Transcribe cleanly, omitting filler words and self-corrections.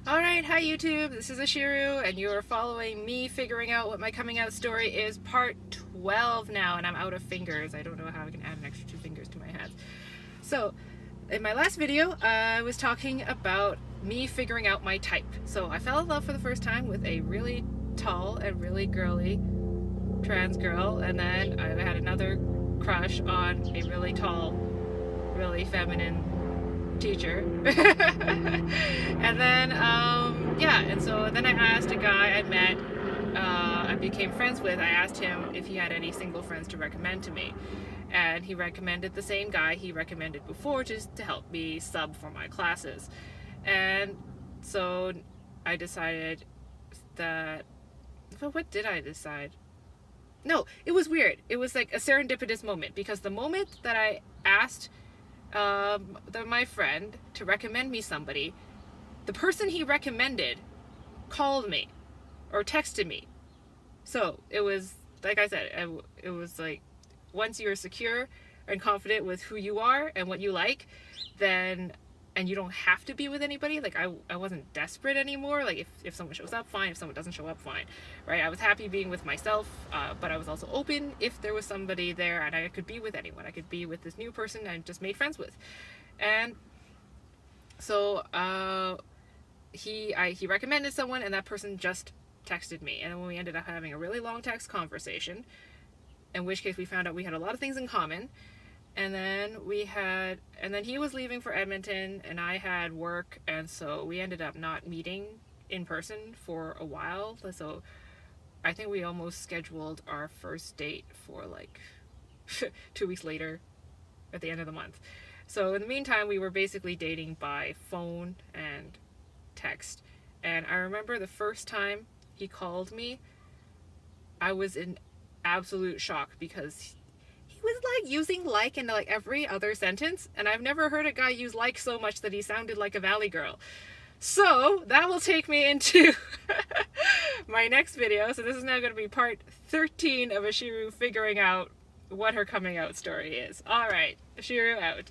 Alright, hi YouTube, this is Ashiru, and you are following me figuring out what my coming out story is, part 12 now, and I'm out of fingers. I don't know how I can add an extra 2 fingers to my hands. So, in my last video, I was talking about me figuring out my type. So I fell in love for the first time with a really tall and really girly trans girl, and then I had another crush on a really tall, really feminine teacher. And then and so then I asked a guy I met, I became friends with, I asked him if he had any single friends to recommend to me, and he recommended the same guy he recommended before just to help me sub for my classes. And so I decided that, well, what did I decide? No, it was weird. It was like a serendipitous moment, because the moment that I asked my friend to recommend me somebody, the person he recommended called me or texted me. So it was, like I said, it was like, once you're secure and confident with who you are and what you like, then, and you don't have to be with anybody. Like I wasn't desperate anymore. Like if someone shows up, fine. If someone doesn't show up, fine, right? I was happy being with myself, but I was also open if there was somebody there, and I could be with anyone. I could be with this new person I just made friends with. And so he recommended someone, and that person just texted me, and then we ended up having a really long text conversation, in which case we found out we had a lot of things in common. And then he was leaving for Edmonton, and I had work, and so we ended up not meeting in person for a while. So I think we almost scheduled our first date for like 2 weeks later at the end of the month. So in the meantime, we were basically dating by phone and text. And I remember the first time he called me, I was in absolute shock, because he was like using like in like every other sentence, and I've never heard a guy use like so much that he sounded like a valley girl. So that will take me into my next video. So this is now going to be part 13 of Ashiru figuring out what her coming out story is. Alright, Ashiru out.